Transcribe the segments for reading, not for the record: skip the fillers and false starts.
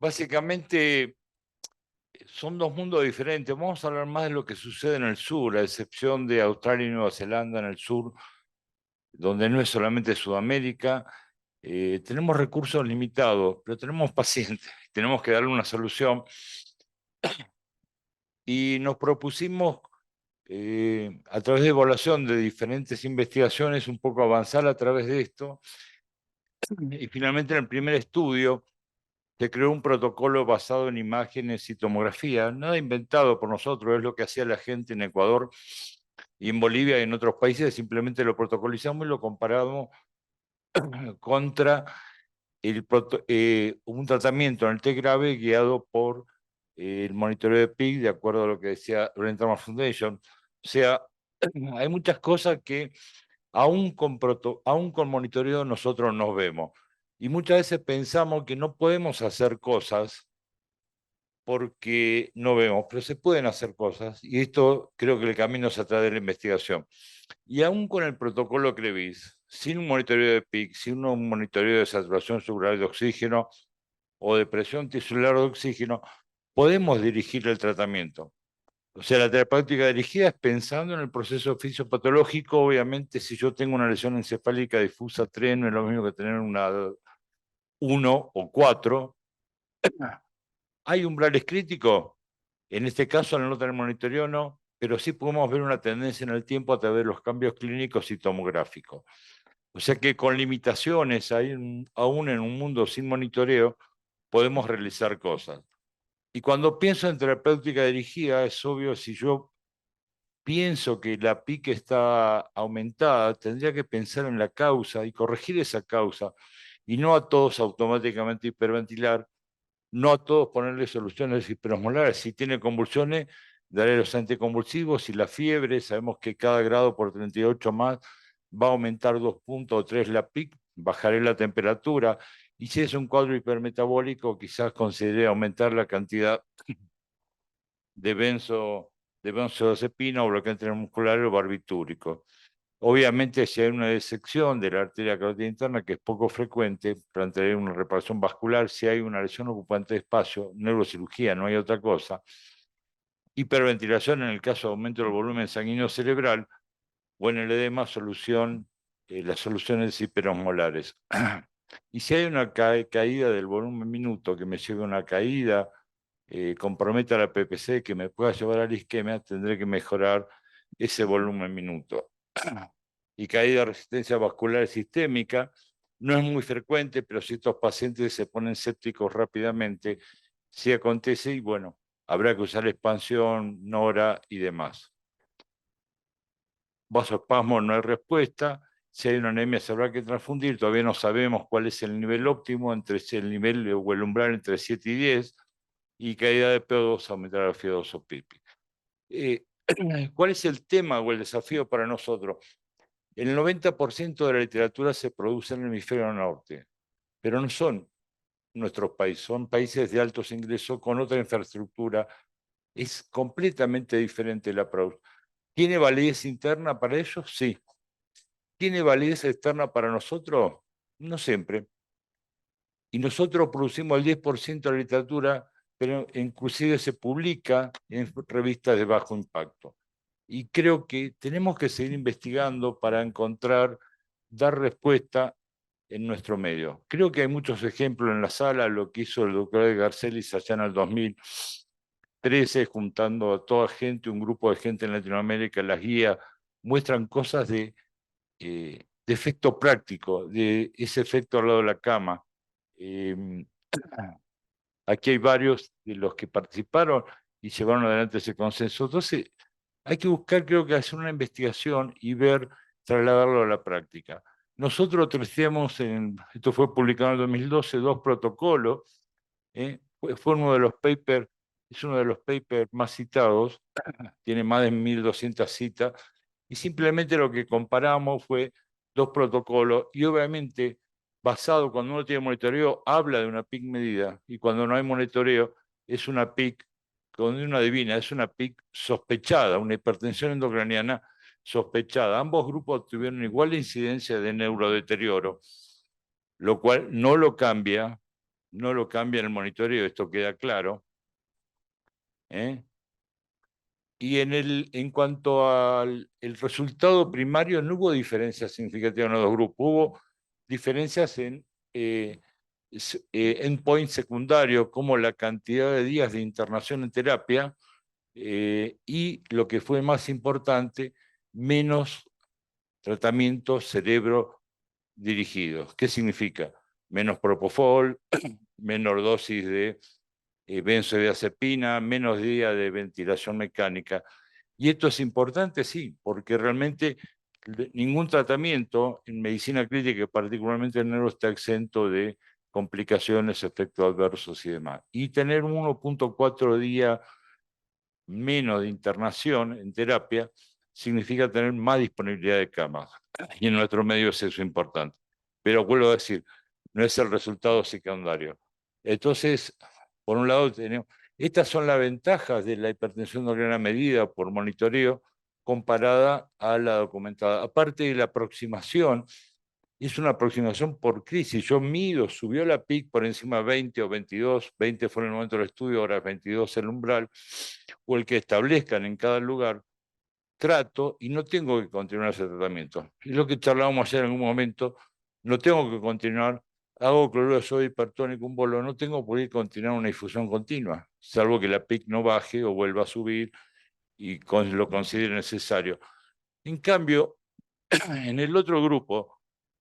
Básicamente son dos mundos diferentes. Vamos a hablar más de lo que sucede en el sur, a excepción de Australia y Nueva Zelanda en el sur, donde no es solamente Sudamérica. Tenemos recursos limitados, pero tenemos pacientes, tenemos que darle una solución. Y nos propusimos, a través de evaluación de diferentes investigaciones, un poco avanzar a través de esto. Y finalmente, en el primer estudio, se creó un protocolo basado en imágenes y tomografía, nada inventado por nosotros, es lo que hacía la gente en Ecuador y en Bolivia y en otros países, simplemente lo protocolizamos y lo comparamos contra un tratamiento en el T grave guiado por el monitoreo de PIC, de acuerdo a lo que decía Oriental Foundation. O sea, hay muchas cosas que aún con monitoreo nosotros nos vemos. Y muchas veces pensamos que no podemos hacer cosas porque no vemos, pero se pueden hacer cosas. Y esto creo que el camino es a través de la investigación. Y aún con el protocolo CREVIS, sin un monitoreo de PIC, sin un monitoreo de saturación celular de oxígeno o de presión tisular de oxígeno, podemos dirigir el tratamiento. O sea, la terapéutica dirigida es pensando en el proceso fisiopatológico. Obviamente, si yo tengo una lesión encefálica difusa 3, no es lo mismo que tener una 1 o 4. ¿Hay umbrales críticos? En este caso, al no tener monitoreo, no, pero sí podemos ver una tendencia en el tiempo a través de los cambios clínicos y tomográficos. O sea que con limitaciones, aún en un mundo sin monitoreo, podemos realizar cosas. Y cuando pienso en terapéutica dirigida, es obvio, si yo pienso que la PIC está aumentada, tendría que pensar en la causa y corregir esa causa, y no a todos automáticamente hiperventilar, no a todos ponerle soluciones hiperosmolares. Si tiene convulsiones, daré los anticonvulsivos. Si la fiebre, sabemos que cada grado por 38 más va a aumentar 2 puntos o 3 la PIC, bajaré la temperatura. Y si es un cuadro hipermetabólico, quizás considere aumentar la cantidad de de benzodiazepina o bloqueante muscular o barbitúrico. Obviamente, si hay una disección de la arteria carótida interna, que es poco frecuente, plantearé una reparación vascular. Si hay una lesión ocupante de espacio, neurocirugía, no hay otra cosa. Hiperventilación en el caso de aumento del volumen sanguíneo cerebral, o en el edema, las soluciones hiperosmolares. Y si hay una caída del volumen minuto que me lleve a una caída, comprometa la PPC, que me pueda llevar a la isquemia, tendré que mejorar ese volumen minuto. Y caída de resistencia vascular sistémica, no es muy frecuente, pero si estos pacientes se ponen sépticos rápidamente, sí acontece y bueno, habrá que usar expansión, NORA y demás. Vasospasmo, no hay respuesta. Si hay una anemia se habrá que transfundir. Todavía no sabemos cuál es el nivel óptimo, entre el nivel o el umbral entre 7 y 10, y caída de PO2 aumentar la FIO2 pipi. ¿Cuál es el tema o el desafío para nosotros? El 90% de la literatura se produce en el hemisferio norte, pero no son nuestros países, son países de altos ingresos con otra infraestructura. Es completamente diferente la approach. ¿Tiene validez interna para ellos? Sí. ¿Tiene validez externa para nosotros? No siempre. Y nosotros producimos el 10% de la literatura, pero inclusive se publica en revistas de bajo impacto. Y creo que tenemos que seguir investigando para encontrar, dar respuesta en nuestro medio. Creo que hay muchos ejemplos en la sala, lo que hizo el doctor Edgar Celis allá en el 2013, juntando a toda gente, un grupo de gente en Latinoamérica, las guías, muestran cosas de efecto práctico, de ese efecto al lado de la cama. Eh, Aquí hay varios de los que participaron y llevaron adelante ese consenso. Entonces, hay que buscar, creo que hacer una investigación y ver, trasladarlo a la práctica. Nosotros ofrecíamos, esto fue publicado en el 2012, dos protocolos. Fue uno de los papers, es uno de los papers más citados, tiene más de 1.200 citas, y simplemente lo que comparamos fue dos protocolos, y obviamente basado, cuando uno tiene monitoreo, habla de una PIC medida, y cuando no hay monitoreo, es una PIC, cuando uno adivina, es una PIC sospechada, una hipertensión endocraniana sospechada. Ambos grupos tuvieron igual incidencia de neurodeterioro, lo cual no lo cambia no lo cambia en el monitoreo, esto queda claro. ¿Eh? Y en cuanto al el resultado primario, no hubo diferencias significativas en los dos grupos, hubo diferencias en endpoint secundario, como la cantidad de días de internación en terapia, y lo que fue más importante, menos tratamientos cerebro dirigidos. ¿Qué significa? Menos propofol, menor dosis de benzodiazepina, menos días de ventilación mecánica. Y esto es importante, sí, porque realmente ningún tratamiento en medicina crítica, particularmente el neuro, está exento de complicaciones, efectos adversos y demás. Y tener 1,4 días menos de internación en terapia significa tener más disponibilidad de camas. Y en nuestro medio es eso importante. Pero vuelvo a decir, no es el resultado secundario. Entonces, por un lado tenemos, estas son las ventajas de la hipertensión de medida por monitoreo comparada a la documentada. Aparte de la aproximación, es una aproximación por crisis. Yo mido, subió la PIC por encima de 20 o 22, 20 fue en el momento del estudio, ahora 22 el umbral, o el que establezcan en cada lugar, trato y no tengo que continuar ese tratamiento. Es lo que charlábamos ayer en un momento, no tengo que continuar, hago cloruro de sodio hipertónico, un bolo, no tengo por qué continuar una difusión continua, salvo que la PIC no baje o vuelva a subir y lo considere necesario. En cambio, en el otro grupo,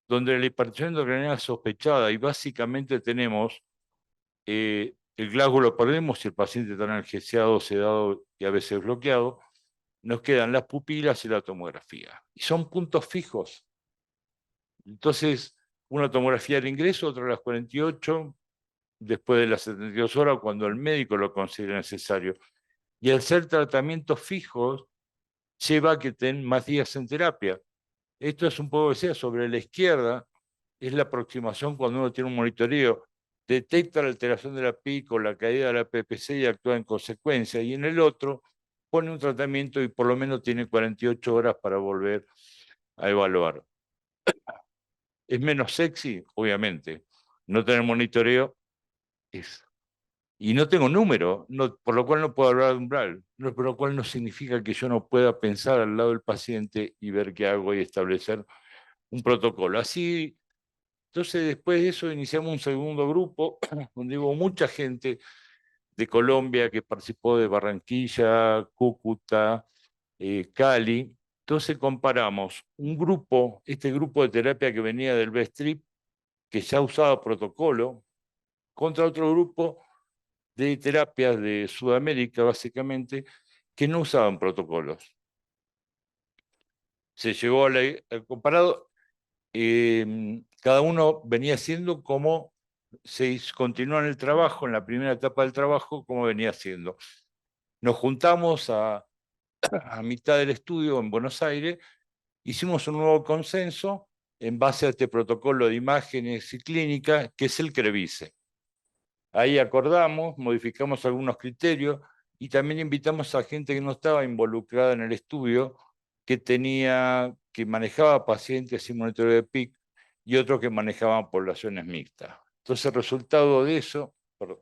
donde la hipertensión endocrinal sospechada y básicamente tenemos el Glasgow lo perdemos si el paciente está analgesiado, sedado y a veces bloqueado, nos quedan las pupilas y la tomografía. Y son puntos fijos. Entonces, una tomografía al ingreso, otra a las 48, después de las 72 horas, cuando el médico lo considere necesario. Y al ser tratamientos fijos, lleva a que estén más días en terapia. Esto es un poco que sea sobre la izquierda, es la aproximación cuando uno tiene un monitoreo, detecta la alteración de la PIC o la caída de la PPC y actúa en consecuencia. Y en el otro, pone un tratamiento y por lo menos tiene 48 horas para volver a evaluar. ¿Es menos sexy? Obviamente. No tener monitoreo es. Y no tengo número, no, por lo cual no puedo hablar de umbral, por lo cual no significa que yo no pueda pensar al lado del paciente y ver qué hago y establecer un protocolo. Así, entonces después de eso iniciamos un segundo grupo donde hubo mucha gente de Colombia que participó de Barranquilla, Cúcuta, Cali. Entonces comparamos un grupo, este grupo de terapia que venía del BSTRIP, que ya usaba protocolo, contra otro grupo de terapias de Sudamérica, básicamente, que no usaban protocolos. Se llegó al comparado, cada uno venía haciendo como se continuó en el trabajo, en la primera etapa del trabajo, como venía haciendo. Nos juntamos a mitad del estudio en Buenos Aires, hicimos un nuevo consenso en base a este protocolo de imágenes y clínica, que es el CREVISE. Ahí acordamos, modificamos algunos criterios y también invitamos a gente que no estaba involucrada en el estudio, que manejaba pacientes sin monitoreo de PIC y otros que manejaban poblaciones mixtas. Entonces, resultado de eso, perdón,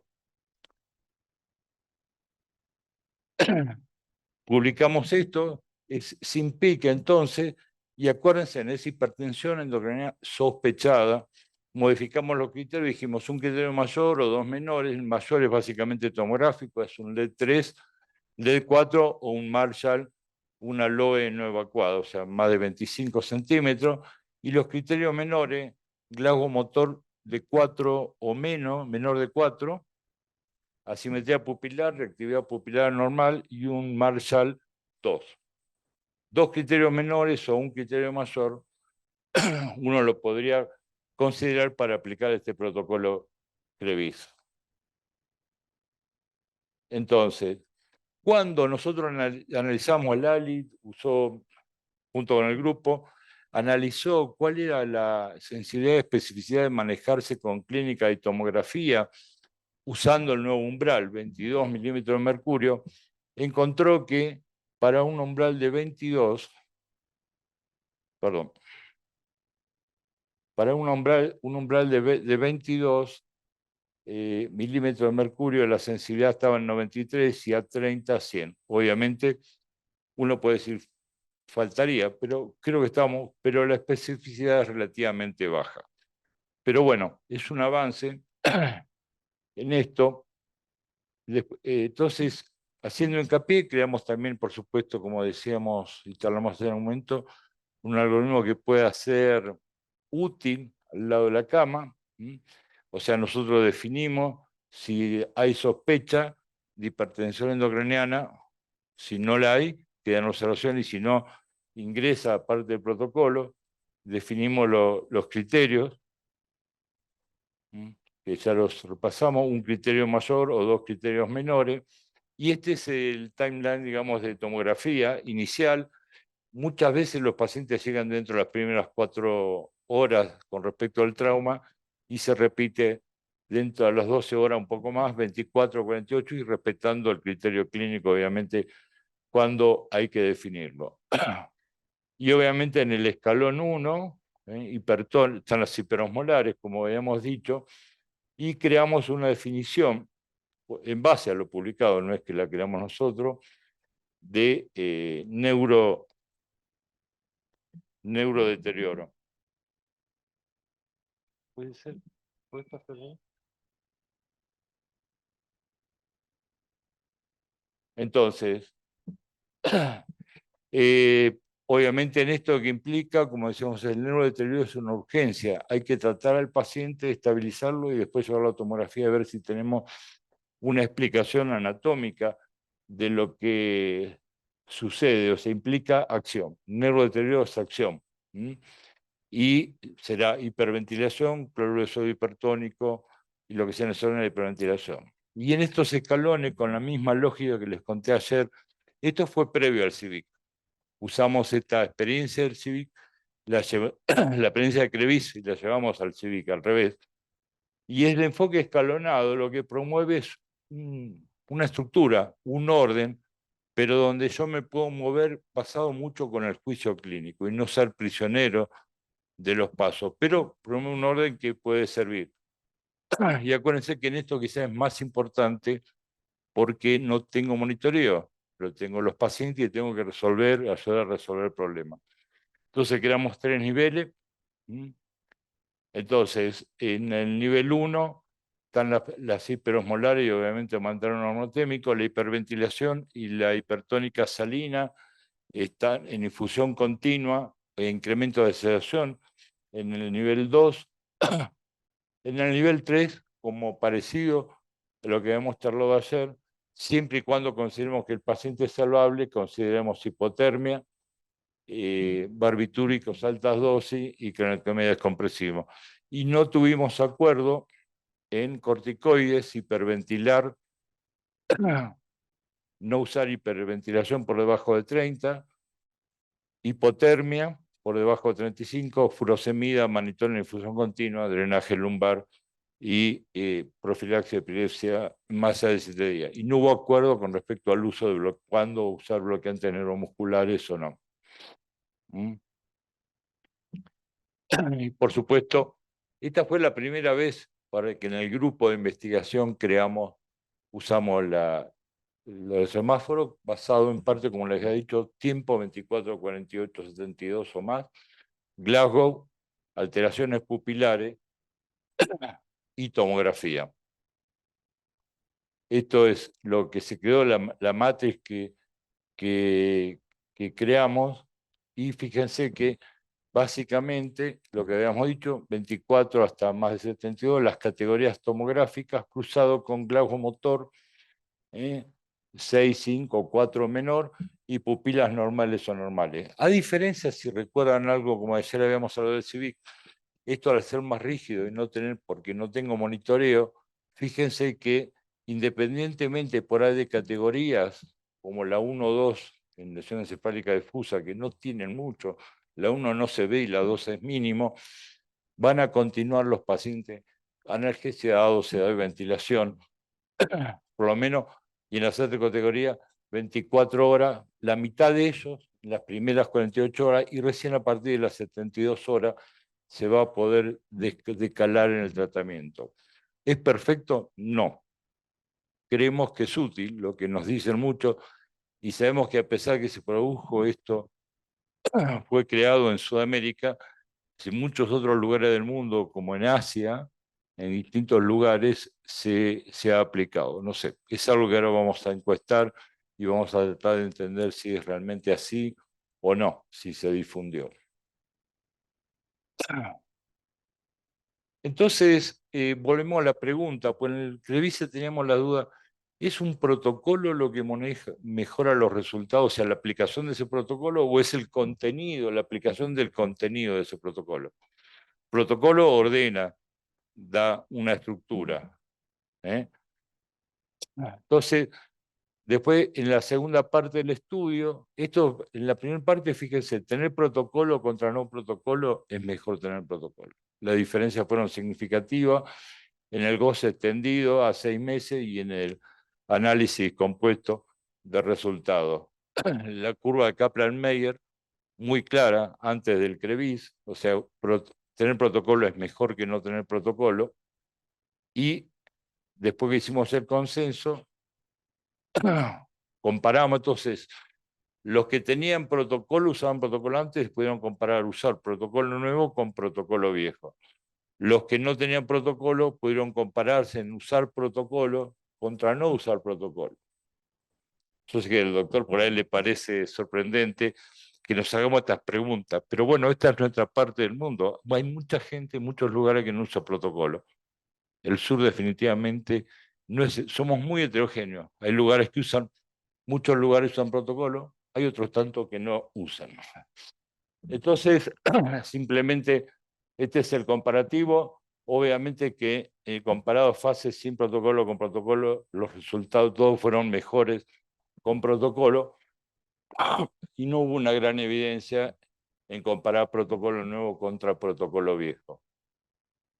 publicamos esto, es sin PIC entonces, y acuérdense, en esa hipertensión endocrinal sospechada, modificamos los criterios, dijimos un criterio mayor o dos menores, el mayor es básicamente tomográfico, es un LED3, LED4 o un Marshall, una LOE no evacuada, o sea, más de 25 centímetros, y los criterios menores, glagomotor de 4 o menos, menor de 4, asimetría pupilar, reactividad pupilar normal y un Marshall 2. Dos criterios menores o un criterio mayor, uno lo podría considerar para aplicar este protocolo previsto. Entonces, cuando nosotros analizamos el ALIT, usó junto con el grupo, analizó cuál era la sensibilidad y especificidad de manejarse con clínica y tomografía usando el nuevo umbral, 22 milímetros de mercurio, encontró que para un umbral de 22, perdón, para un umbral de 22, milímetros de mercurio, la sensibilidad estaba en 93 y a 30, 100. Obviamente, uno puede decir, faltaría, pero creo que estamos, pero la especificidad es relativamente baja. Pero bueno, es un avance en esto. Entonces, haciendo hincapié, creamos también, por supuesto, como decíamos y charlamos en un momento, un algoritmo que pueda ser útil al lado de la cama. O sea, nosotros definimos si hay sospecha de hipertensión endocrinana, si no la hay, queda en observación y si no, ingresa a parte del protocolo, definimos los criterios, que ya los repasamos, un criterio mayor o dos criterios menores, y este es el timeline, digamos, de tomografía inicial. Muchas veces los pacientes llegan dentro de las primeras 4 horas con respecto al trauma y se repite dentro de las 12 horas un poco más, 24, 48, y respetando el criterio clínico, obviamente, cuando hay que definirlo. Y obviamente en el escalón 1, están las hiperosmolares, como habíamos dicho, y creamos una definición en base a lo publicado, no es que la creamos nosotros, de neurodeterioro. ¿Puede ser? ¿Puede pasar ahí? Entonces, obviamente en esto que implica, como decíamos, el neurodeterioro es una urgencia. Hay que tratar al paciente, estabilizarlo y después llevarlo a la tomografía a ver si tenemos una explicación anatómica de lo que sucede, o sea, implica acción. Neurodeterioro es acción. Y será hiperventilación, cloruro de sodio hipertónico y lo que sea necesario en la hiperventilación. Y en estos escalones, con la misma lógica que les conté ayer, esto fue previo al CIVIC. Usamos esta experiencia del CIVIC, la experiencia de Crevis, y la llevamos al CIVIC, al revés. Y el enfoque escalonado lo que promueve es una estructura, un orden, pero donde yo me puedo mover basado mucho con el juicio clínico y no ser prisionero de los pasos, pero promueve un orden que puede servir. Y acuérdense que en esto quizás es más importante porque no tengo monitoreo, pero tengo los pacientes y tengo que ayudar a resolver el problema. Entonces creamos 3 niveles. Entonces, en el nivel 1 están las hiperosmolares y obviamente mantener un normotémico, la hiperventilación y la hipertónica salina están en infusión continua e incremento de sedación. En el nivel 2, en el nivel 3, como parecido a lo que hemos charlado ayer, siempre y cuando consideremos que el paciente es salvable, consideremos hipotermia, barbitúricos altas dosis y craniotomía descompresiva. Y no tuvimos acuerdo en corticoides, hiperventilar, no usar hiperventilación por debajo de 30, hipotermia por debajo de 35, furosemida, manitol en infusión continua, drenaje lumbar y profilaxia de epilepsia más allá de 7 días. Y no hubo acuerdo con respecto al uso de cuándo usar bloqueantes neuromusculares o no. Y por supuesto, esta fue la primera vez para que en el grupo de investigación usamos lo del semáforo, basado en parte, como les he dicho, tiempo 24, 48, 72 o más, Glasgow, alteraciones pupilares y tomografía. Esto es lo que se quedó, la matriz que creamos, y fíjense que básicamente, lo que habíamos dicho, 24 hasta más de 72, las categorías tomográficas cruzado con glaucomotor, 6, 5, 4 menor, y pupilas normales o normales. A diferencia, si recuerdan algo, como ayer habíamos hablado del CIVIC, esto al ser más rígido y no tener, porque no tengo monitoreo, fíjense que independientemente por ahí de categorías, como la 1 o 2 en lesión encefálica difusa, que no tienen mucho, la 1 no se ve y la 2 es mínimo, van a continuar los pacientes analgesia dado se da ventilación, por lo menos, y en la otra categoría, 24 horas, la mitad de ellos, las primeras 48 horas, y recién a partir de las 72 horas se va a poder decalar en el tratamiento. ¿Es perfecto? No. Creemos que es útil, lo que nos dicen mucho, y sabemos que a pesar de que se produjo esto, fue creado en Sudamérica, en muchos otros lugares del mundo, como en Asia, en distintos lugares, se ha aplicado. No sé, es algo que ahora vamos a encuestar y vamos a tratar de entender si es realmente así o no, si se difundió. Entonces, volvemos a la pregunta, pues en el Crevise teníamos la duda, ¿es un protocolo lo que mejora los resultados, o sea, la aplicación de ese protocolo, o es el contenido, la aplicación del contenido de ese protocolo? Protocolo ordena, da una estructura. ¿Eh? Entonces, después en la segunda parte del estudio, esto en la primera parte, fíjense, tener protocolo contra no protocolo es mejor tener protocolo. Las diferencias fueron significativas en el goce extendido a 6 meses y en el análisis compuesto de resultados. La curva de Kaplan-Meier, muy clara antes del CREVIS, o sea, tener protocolo es mejor que no tener protocolo, y después que hicimos el consenso, comparamos entonces, los que tenían protocolo usaban protocolo antes, pudieron comparar usar protocolo nuevo con protocolo viejo. Los que no tenían protocolo pudieron compararse en usar protocolo contra no usar protocolo. Yo sé que al doctor por ahí le parece sorprendente que nos hagamos estas preguntas, pero bueno, esta es nuestra parte del mundo. Hay mucha gente en muchos lugares que no usa protocolo. El sur definitivamente no es, somos muy heterogéneos. Hay lugares que usan, muchos lugares usan protocolo, hay otros tantos que no usan. Entonces, simplemente este es el comparativo. Obviamente que comparado fases sin protocolo con protocolo, los resultados todos fueron mejores con protocolo y no hubo una gran evidencia en comparar protocolo nuevo contra protocolo viejo.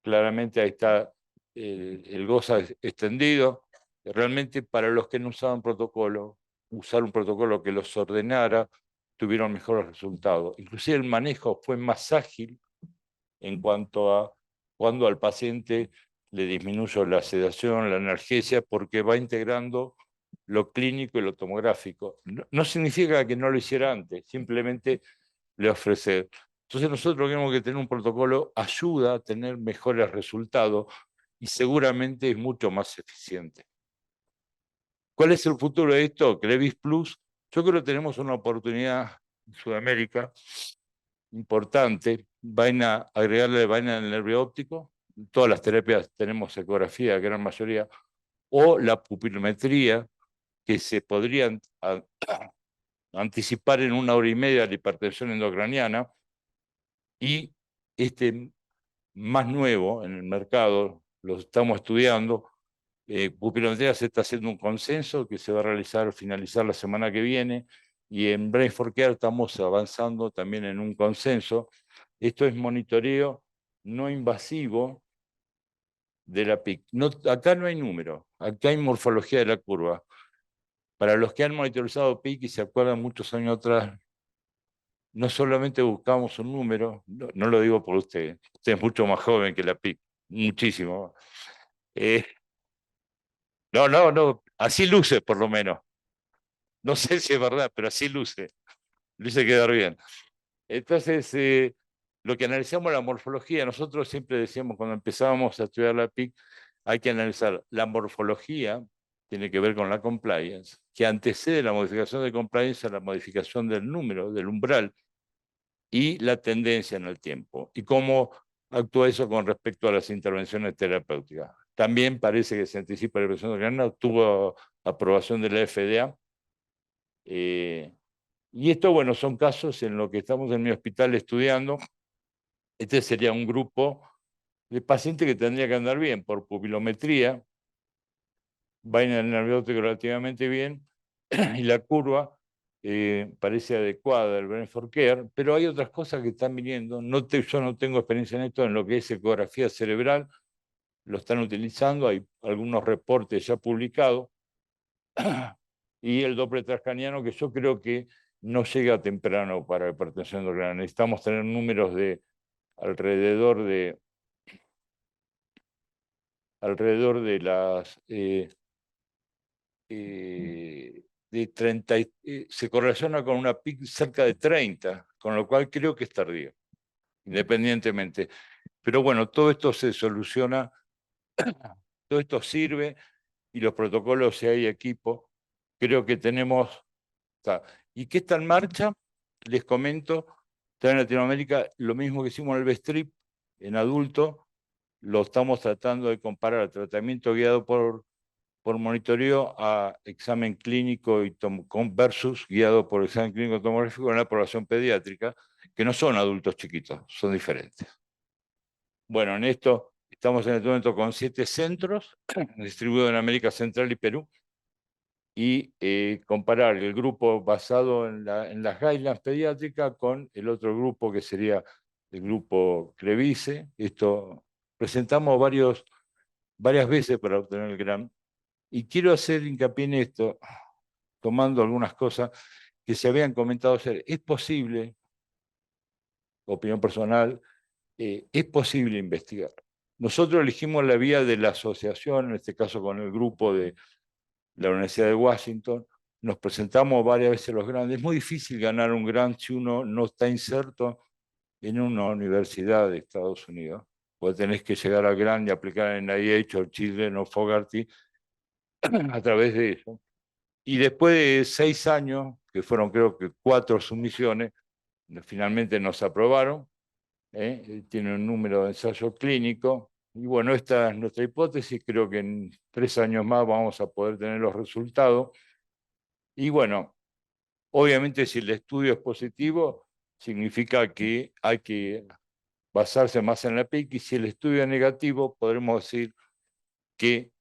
Claramente ahí está el goza extendido. Realmente para los que no usaban protocolo, usar un protocolo que los ordenara, tuvieron mejores resultados. Inclusive el manejo fue más ágil en cuanto a cuando al paciente le disminuyo la sedación, la analgesia, porque va integrando lo clínico y lo tomográfico. No, no significa que no lo hiciera antes, simplemente le ofrece. Entonces nosotros tenemos que tener un protocolo, ayuda a tener mejores resultados y seguramente es mucho más eficiente. ¿Cuál es el futuro de esto? Crevis Plus. Yo creo que tenemos una oportunidad en Sudamérica importante, agregarle vaina del nervio óptico. Todas las terapias tenemos ecografía, gran mayoría, o la pupilometría, que se podrían anticipar en 1 hora y media la hipertensión endocraniana, y este más nuevo en el mercado, lo estamos estudiando. Pupilometría se está haciendo un consenso que se va a finalizar la semana que viene, y en Brain for Care estamos avanzando también en un consenso. Esto es monitoreo no invasivo de la PIC. No, acá no hay número, acá hay morfología de la curva. Para los que han monitorizado PIC y se acuerdan muchos años atrás, no solamente buscamos un número, no, no lo digo por usted es mucho más joven que la PIC, muchísimo. Eh, no, no, no, así luce por lo menos. No sé si es verdad, pero así luce. Luce quedar bien. Entonces, lo que analizamos la morfología, nosotros siempre decíamos cuando empezábamos a estudiar la PIC, hay que analizar la morfología, tiene que ver con la compliance, que antecede la modificación de compliance a la modificación del número, del umbral, y la tendencia en el tiempo. Y cómo actúa eso con respecto a las intervenciones terapéuticas. También parece que se anticipa la intervención de grana, obtuvo aprobación de la FDA. Y esto, bueno, son casos en los que estamos en mi hospital estudiando. Este sería un grupo de pacientes que tendría que andar bien por pupilometría, vaina del nervio óptico relativamente bien, y la curva parece adecuada del Brentford Care, pero hay otras cosas que están viniendo. Yo no tengo experiencia en esto, en lo que es ecografía cerebral, lo están utilizando, hay algunos reportes ya publicados, y el Doppler transcraniano, que yo creo que no llega temprano para hipertensión endocrinal. Necesitamos tener números de alrededor de alrededor de de 30, se correlaciona con una PIC cerca de 30, con lo cual creo que es tardío, independientemente. Pero bueno, todo esto se soluciona, todo esto sirve y los protocolos, si hay equipo, creo que tenemos. Está. ¿Y qué está en marcha? Les comento, está en Latinoamérica lo mismo que hicimos en el B-Strip, en adulto, lo estamos tratando de comparar a tratamiento guiado por monitoreo a examen clínico y versus guiado por examen clínico tomográfico en la población pediátrica, que no son adultos chiquitos, son diferentes. Bueno, en esto estamos en este momento con 7 centros distribuidos en América Central y Perú, y comparar el grupo basado en las guidelines pediátricas con el otro grupo que sería el grupo Crevice. Esto presentamos varias veces para obtener el GRAM. Y quiero hacer hincapié en esto, tomando algunas cosas que se habían comentado ayer. Es posible, opinión personal, es posible investigar. Nosotros elegimos la vía de la asociación, en este caso con el grupo de la Universidad de Washington, nos presentamos varias veces los grandes. Es muy difícil ganar un grant si uno no está inserto en una universidad de Estados Unidos. Pues tenés que llegar al grant y aplicar en IH o Children o Fogarty a través de eso. Y después de 6 años, que fueron creo que 4 submisiones, finalmente nos aprobaron. Tiene un número de ensayo clínico. Y bueno, esta es nuestra hipótesis. Creo que en 3 años más vamos a poder tener los resultados. Y bueno, obviamente si el estudio es positivo, significa que hay que basarse más en la PIC, y si el estudio es negativo, podremos decir que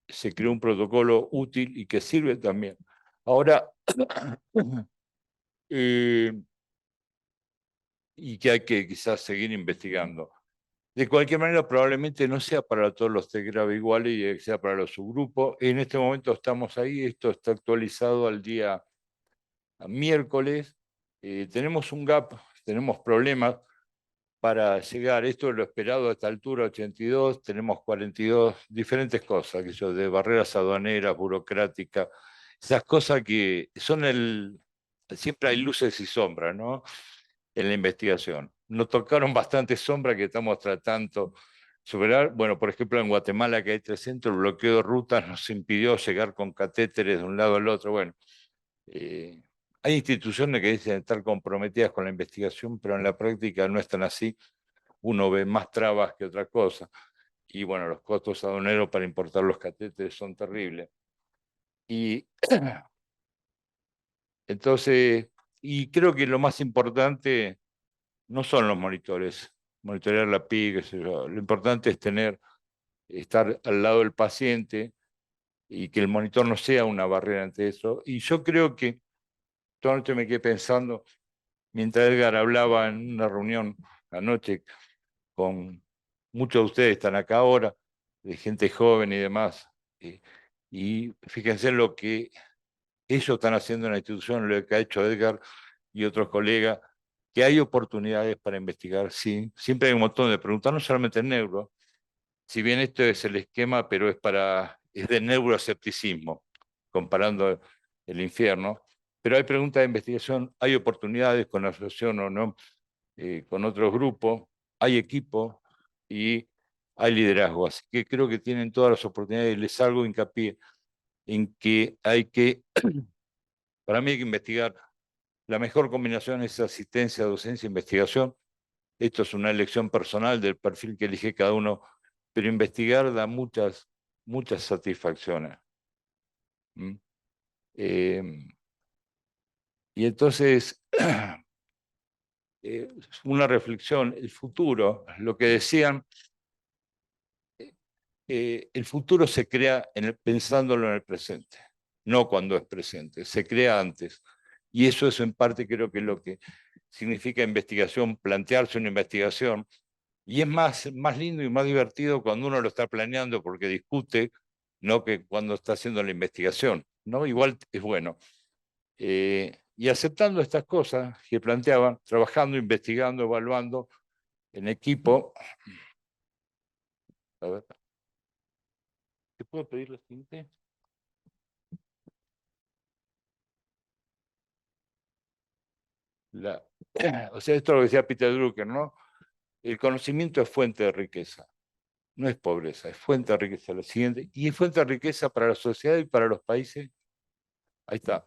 se creó un protocolo útil y que sirve también. Ahora, eh, y que hay que quizás seguir investigando. De cualquier manera, probablemente no sea para todos los T grave iguales y sea para los subgrupos. En este momento estamos ahí, esto está actualizado al día miércoles. Tenemos un gap, tenemos problemas para llegar. Esto es lo esperado a esta altura, 82, tenemos 42 diferentes cosas, que yo, de barreras aduaneras, burocráticas, esas cosas que son siempre hay luces y sombras, ¿no? En la investigación. Nos tocaron bastante sombras que estamos tratando de superar. Bueno, por ejemplo, en Guatemala, que hay 3 centros, el bloqueo de rutas nos impidió llegar con catéteres de un lado al otro. Bueno, eh, hay instituciones que dicen estar comprometidas con la investigación, pero en la práctica no están así. Uno ve más trabas que otra cosa. Y bueno, los costos aduaneros para importar los catéteres son terribles. Y entonces, y creo que lo más importante no son los monitores, monitorear la PIC, qué sé yo. Lo importante es estar al lado del paciente y que el monitor no sea una barrera ante eso. Y yo creo que toda la noche me quedé pensando, mientras Edgar hablaba en una reunión anoche con muchos de ustedes, están acá ahora, de gente joven y demás, y fíjense lo que ellos están haciendo en la institución, lo que ha hecho Edgar y otros colegas, que hay oportunidades para investigar, sí, siempre hay un montón de preguntas, no solamente en neuro, si bien esto es el esquema, pero es de neuroescepticismo, comparando el infierno, pero hay preguntas de investigación, hay oportunidades con asociación o no, con otros grupos, hay equipo y hay liderazgo. Así que creo que tienen todas las oportunidades y les hago hincapié en que para mí hay que investigar. La mejor combinación es asistencia, docencia, investigación. Esto es una elección personal del perfil que elige cada uno, pero investigar da muchas satisfacciones. ¿Mm? Eh, y entonces, una reflexión, el futuro, lo que decían, el futuro se crea pensándolo en el presente, no cuando es presente, se crea antes. Y eso es en parte creo que es lo que significa investigación, plantearse una investigación. Y es más lindo y más divertido cuando uno lo está planeando porque discute, no que cuando está haciendo la investigación. ¿No? Igual es bueno. Y aceptando estas cosas que planteaban, trabajando, investigando, evaluando en equipo. A ver. ¿Te puedo pedir la siguiente? La, o sea, esto lo decía Peter Drucker, ¿no? El conocimiento es fuente de riqueza, no es pobreza, es fuente de riqueza. Lo siguiente, y es fuente de riqueza para la sociedad y para los países. Ahí está.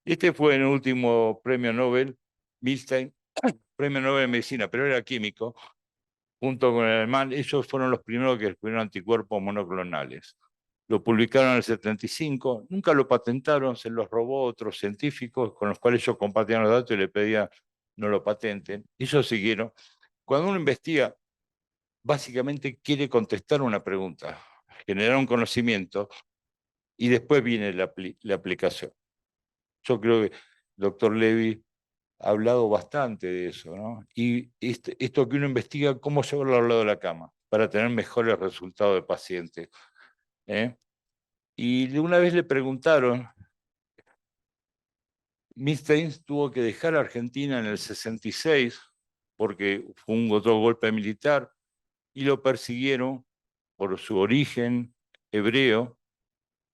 Este fue el último premio Nobel, Milstein, premio Nobel de Medicina, pero era químico, junto con el alemán. Ellos fueron los primeros que descubrieron anticuerpos monoclonales. Lo publicaron en el 75, nunca lo patentaron, se los robó otros científicos con los cuales ellos compartían los datos y le pedían no lo patenten. Ellos siguieron. Cuando uno investiga, básicamente quiere contestar una pregunta, generar un conocimiento y después viene la aplicación. Yo creo que el doctor Levy ha hablado bastante de eso, ¿no? Y esto que uno investiga, cómo llevarlo al lado de la cama para tener mejores resultados de pacientes. ¿Eh? Y de una vez le preguntaron, Milstein tuvo que dejar Argentina en el 66 porque fue un otro golpe militar y lo persiguieron por su origen hebreo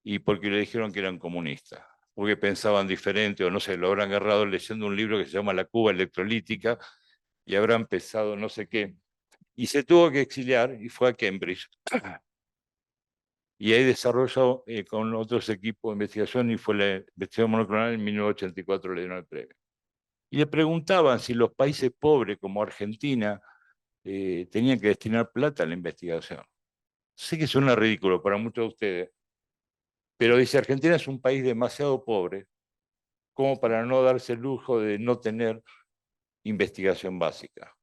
y porque le dijeron que eran comunistas, porque pensaban diferente o no sé, lo habrán agarrado leyendo un libro que se llama La Cuba electrolítica y habrán pensado no sé qué. Y se tuvo que exiliar y fue a Cambridge. Y ahí desarrolló con otros equipos de investigación y fue la investigación monoclonal en 1984 le dieron el premio. Y le preguntaban si los países pobres como Argentina tenían que destinar plata a la investigación. Sé que suena ridículo para muchos de ustedes, pero dice, Argentina es un país demasiado pobre como para no darse el lujo de no tener investigación básica.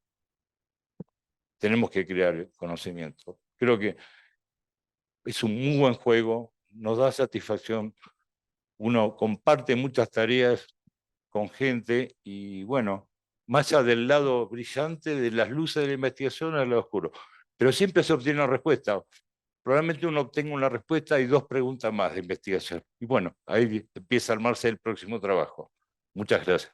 Tenemos que crear conocimiento. Creo que es un muy buen juego, nos da satisfacción, uno comparte muchas tareas con gente y bueno, más allá del lado brillante de las luces de la investigación al lado oscuro. Pero siempre se obtiene una respuesta. Probablemente uno obtenga una respuesta y dos preguntas más de investigación. Y bueno, ahí empieza a armarse el próximo trabajo. Muchas gracias.